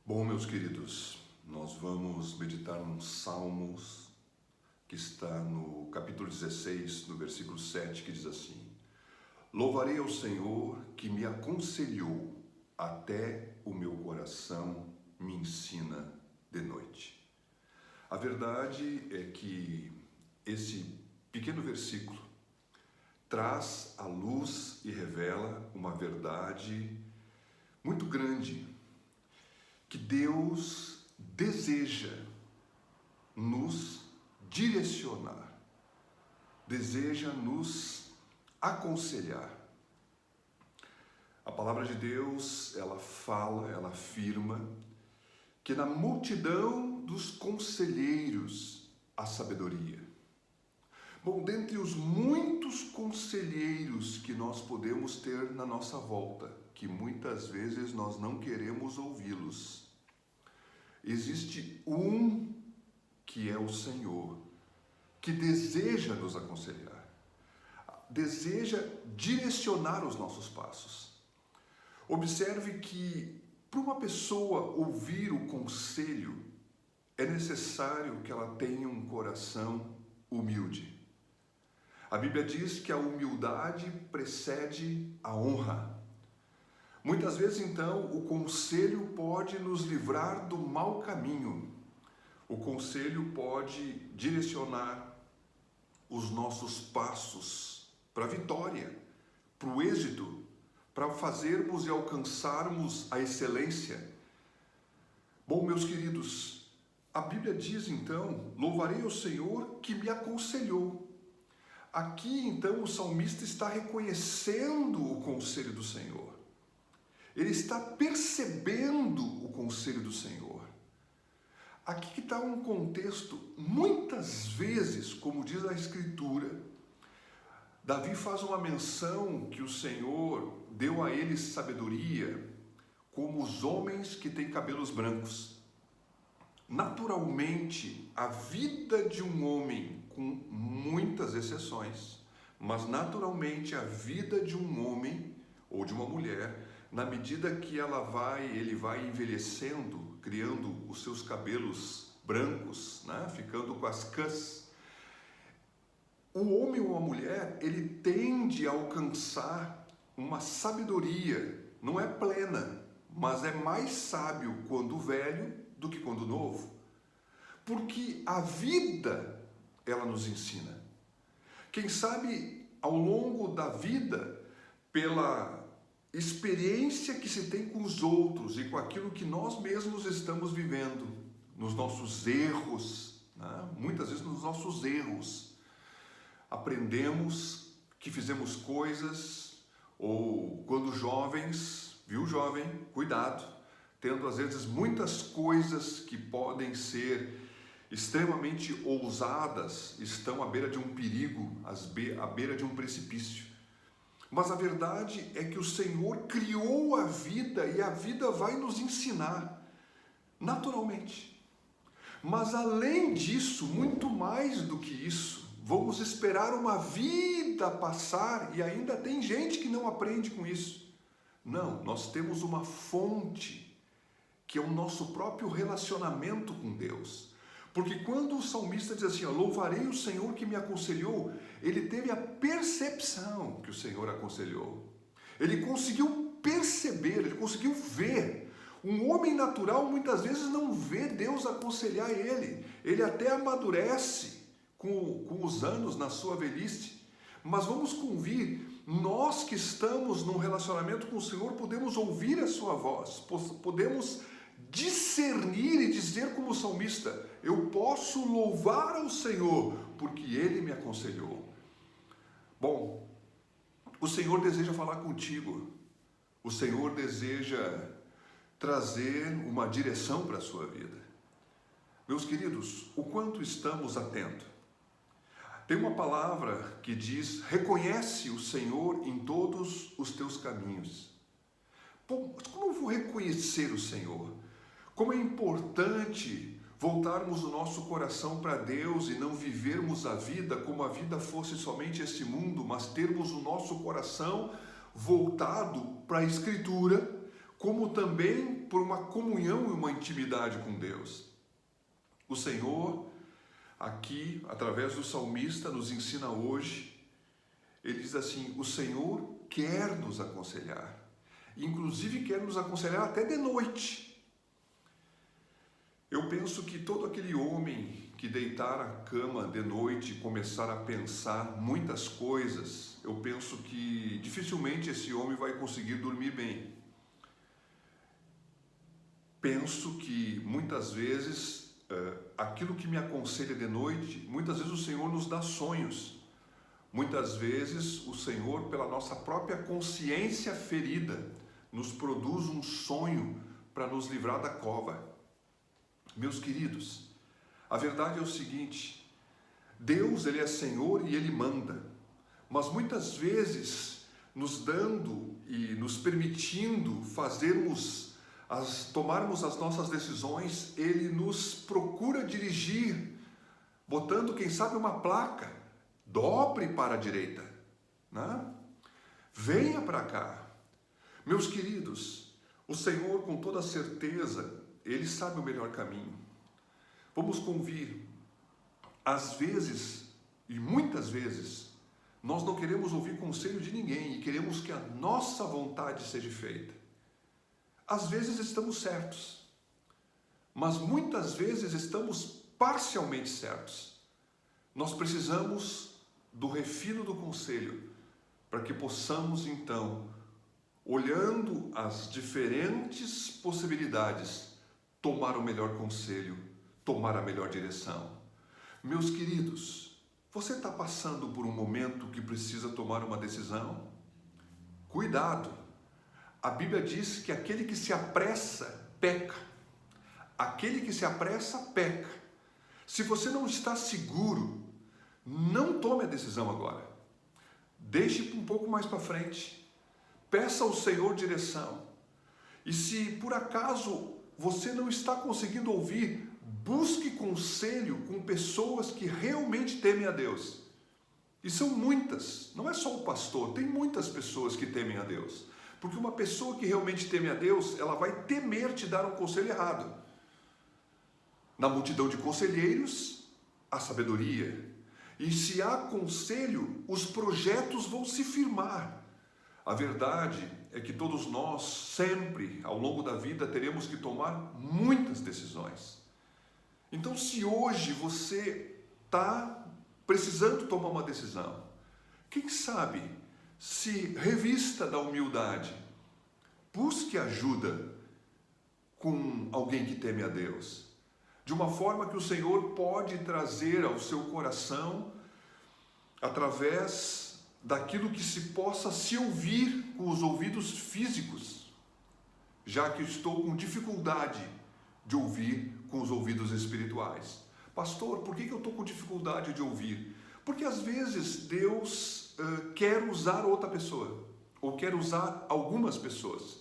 Bom, meus queridos, nós vamos meditar num Salmos que está no capítulo 16, no versículo 7, que diz assim: Louvarei ao Senhor que me aconselhou, até o meu coração me ensina de noite. A verdade é que esse pequeno versículo traz à luz e revela uma verdade muito grande, que Deus deseja nos direcionar, deseja nos aconselhar. A palavra de Deus, ela fala, ela afirma que na multidão dos conselheiros há sabedoria. Bom, dentre os muitos conselheiros que nós podemos ter na nossa volta, que muitas vezes nós não queremos ouvi-los, existe um que é o Senhor, que deseja nos aconselhar, deseja direcionar os nossos passos. Observe que para uma pessoa ouvir o conselho, é necessário que ela tenha um coração humilde. A Bíblia diz que a humildade precede a honra. Muitas vezes, então, o conselho pode nos livrar do mau caminho. O conselho pode direcionar os nossos passos para a vitória, para o êxito, para fazermos e alcançarmos a excelência. Bom, meus queridos, a Bíblia diz, então, louvarei ao Senhor que me aconselhou. Aqui, então, o salmista está reconhecendo o conselho do Senhor. Ele está percebendo o conselho do Senhor. Aqui está um contexto, muitas vezes, como diz a Escritura, Davi faz uma menção que o Senhor deu a ele sabedoria, como os homens que têm cabelos brancos. Naturalmente, a vida de um homem, com muitas exceções, mas naturalmente a vida de um homem ou de uma mulher, na medida que ele vai envelhecendo, criando os seus cabelos brancos, né? Ficando com as cãs, o homem ou a mulher, ele tende a alcançar uma sabedoria, não é plena, mas é mais sábio quando velho do que quando novo, porque a vida, ela nos ensina. Quem sabe, ao longo da vida, pela experiência que se tem com os outros e com aquilo que nós mesmos estamos vivendo, nos nossos erros, né? Muitas vezes nos nossos erros, aprendemos que fizemos coisas, ou quando jovens, viu jovem, cuidado, tendo às vezes muitas coisas que podem ser extremamente ousadas, estão à beira de um perigo, à beira de um precipício. Mas a verdade é que o Senhor criou a vida e a vida vai nos ensinar, naturalmente. Mas além disso, muito mais do que isso, vamos esperar uma vida passar e ainda tem gente que não aprende com isso. Não, nós temos uma fonte, que é o nosso próprio relacionamento com Deus. Porque quando o salmista diz assim, louvarei o Senhor que me aconselhou, ele teve a percepção que o Senhor aconselhou. Ele conseguiu perceber, ele conseguiu ver. Um homem natural muitas vezes não vê Deus aconselhar ele. Ele até amadurece com os anos na sua velhice. Mas vamos convir, nós que estamos num relacionamento com o Senhor, podemos ouvir a sua voz, podemos discernir e dizer como salmista, eu posso louvar ao Senhor, porque Ele me aconselhou. Bom, o Senhor deseja falar contigo, o Senhor deseja trazer uma direção para a sua vida. Meus queridos, o quanto estamos atentos? Tem uma palavra que diz, reconhece o Senhor em todos os teus caminhos. Bom, como eu vou reconhecer o Senhor? Como é importante voltarmos o nosso coração para Deus e não vivermos a vida como a vida fosse somente este mundo, mas termos o nosso coração voltado para a Escritura, como também por uma comunhão e uma intimidade com Deus. O Senhor, aqui, através do salmista, nos ensina hoje, ele diz assim: o Senhor quer nos aconselhar, inclusive quer nos aconselhar até de noite. Eu penso que todo aquele homem que deitar a cama de noite e começar a pensar muitas coisas, eu penso que dificilmente esse homem vai conseguir dormir bem. Penso que muitas vezes aquilo que me aconselha de noite, muitas vezes o Senhor nos dá sonhos. Muitas vezes o Senhor, pela nossa própria consciência ferida, nos produz um sonho para nos livrar da cova. Meus queridos, a verdade é o seguinte: Deus, Ele é Senhor e Ele manda, mas muitas vezes nos dando e nos permitindo tomarmos as nossas decisões, Ele nos procura dirigir, botando, quem sabe, uma placa: dobre para a direita, né? Venha para cá. Meus queridos, o Senhor, com toda certeza, Ele sabe o melhor caminho. Vamos convir. Às vezes, e muitas vezes, nós não queremos ouvir conselho de ninguém e queremos que a nossa vontade seja feita. Às vezes estamos certos, mas muitas vezes estamos parcialmente certos. Nós precisamos do refino do conselho para que possamos, então, olhando as diferentes possibilidades, tomar o melhor conselho, tomar a melhor direção. Meus queridos, você está passando por um momento que precisa tomar uma decisão? Cuidado! A Bíblia diz que aquele que se apressa, peca. Aquele que se apressa, peca. Se você não está seguro, não tome a decisão agora. Deixe um pouco mais para frente. Peça ao Senhor direção. E se por acaso você não está conseguindo ouvir, busque conselho com pessoas que realmente temem a Deus. E são muitas, não é só o pastor, tem muitas pessoas que temem a Deus. Porque uma pessoa que realmente teme a Deus, ela vai temer te dar um conselho errado. Na multidão de conselheiros, há sabedoria. E se há conselho, os projetos vão se firmar. A verdade é que todos nós, sempre, ao longo da vida, teremos que tomar muitas decisões. Então, se hoje você está precisando tomar uma decisão, quem sabe, se revista da humildade, busque ajuda com alguém que teme a Deus, de uma forma que o Senhor pode trazer ao seu coração, através daquilo que se possa se ouvir com os ouvidos físicos, já que estou com dificuldade de ouvir com os ouvidos espirituais. Pastor, por que eu estou com dificuldade de ouvir? Porque às vezes Deus quer usar outra pessoa, ou quer usar algumas pessoas,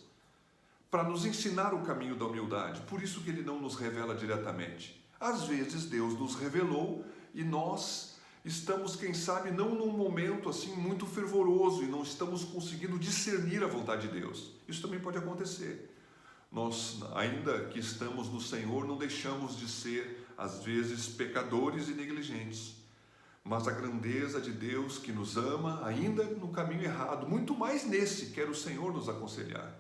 para nos ensinar o caminho da humildade. Por isso que Ele não nos revela diretamente. Às vezes Deus nos revelou e nós estamos, quem sabe, não num momento assim muito fervoroso e não estamos conseguindo discernir a vontade de Deus. Isso também pode acontecer. Nós, ainda que estamos no Senhor, não deixamos de ser, às vezes, pecadores e negligentes. Mas a grandeza de Deus que nos ama, ainda no caminho errado, muito mais nesse, quer o Senhor nos aconselhar.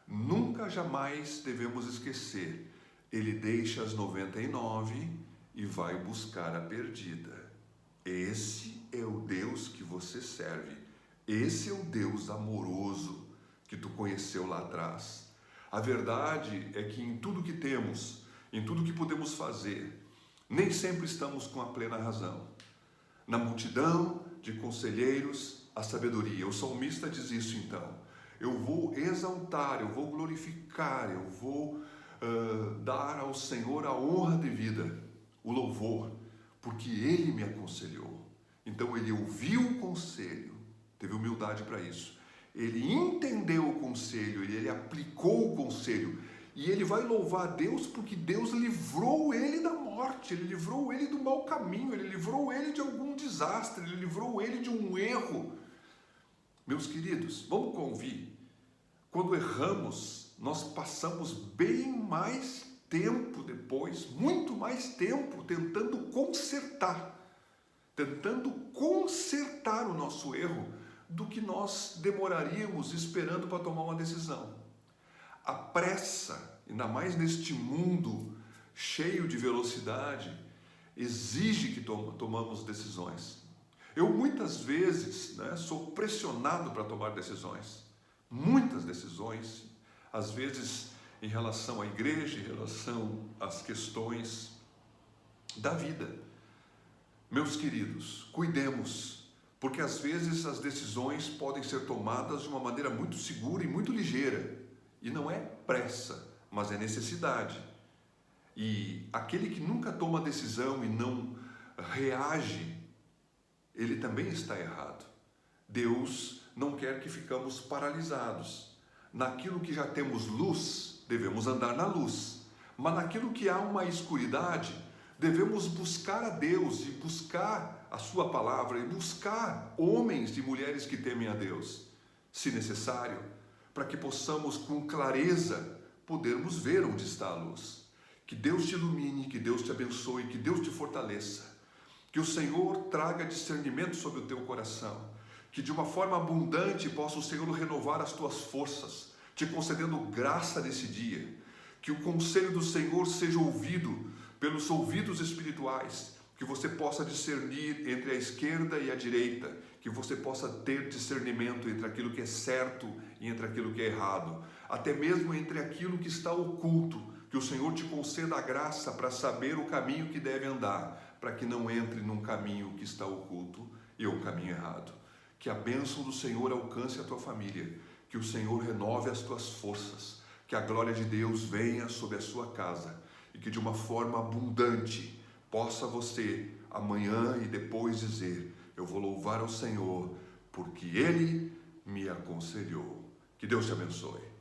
Nunca, jamais devemos esquecer, Ele deixa as 99 e vai buscar a perdida. Esse é o Deus que você serve. Esse é o Deus amoroso que tu conheceu lá atrás. A verdade é que em tudo que temos, em tudo que podemos fazer, nem sempre estamos com a plena razão. Na multidão de conselheiros, a sabedoria. O salmista diz isso então. Eu vou exaltar, eu vou glorificar, eu vou dar ao Senhor a honra devida, o louvor, porque Ele me aconselhou. Então Ele ouviu o conselho, teve humildade para isso. Ele entendeu o conselho, ele aplicou o conselho. E ele vai louvar a Deus porque Deus livrou ele da morte, ele livrou ele do mau caminho, ele livrou ele de algum desastre, ele livrou ele de um erro. Meus queridos, vamos convir. Quando erramos, nós passamos bem mais tempo depois, muito mais tempo, tentando consertar o nosso erro, do que nós demoraríamos esperando para tomar uma decisão. A pressa, ainda mais neste mundo cheio de velocidade, exige que tomamos decisões. Eu muitas vezes, sou pressionado para tomar decisões, muitas decisões, às vezes em relação à igreja, em relação às questões da vida. Meus queridos, cuidemos, porque às vezes as decisões podem ser tomadas de uma maneira muito segura e muito ligeira, e não é pressa, mas é necessidade. E aquele que nunca toma decisão e não reage, ele também está errado. Deus não quer que ficamos paralisados. Naquilo que já temos luz, devemos andar na luz. Mas naquilo que há uma escuridade, devemos buscar a Deus e buscar a sua palavra e buscar homens e mulheres que temem a Deus, se necessário, para que possamos com clareza podermos ver onde está a luz. Que Deus te ilumine, que Deus te abençoe, que Deus te fortaleça. Que o Senhor traga discernimento sobre o teu coração. Que de uma forma abundante possa o Senhor renovar as tuas forças, te concedendo graça nesse dia. Que o conselho do Senhor seja ouvido pelos ouvidos espirituais. Que você possa discernir entre a esquerda e a direita. Que você possa ter discernimento entre aquilo que é certo e entre aquilo que é errado. Até mesmo entre aquilo que está oculto. Que o Senhor te conceda a graça para saber o caminho que deve andar, para que não entre num caminho que está oculto e um caminho errado. Que a bênção do Senhor alcance a tua família, que o Senhor renove as tuas forças, que a glória de Deus venha sobre a sua casa e que de uma forma abundante possa você amanhã e depois dizer: eu vou louvar ao Senhor porque Ele me aconselhou. Que Deus te abençoe.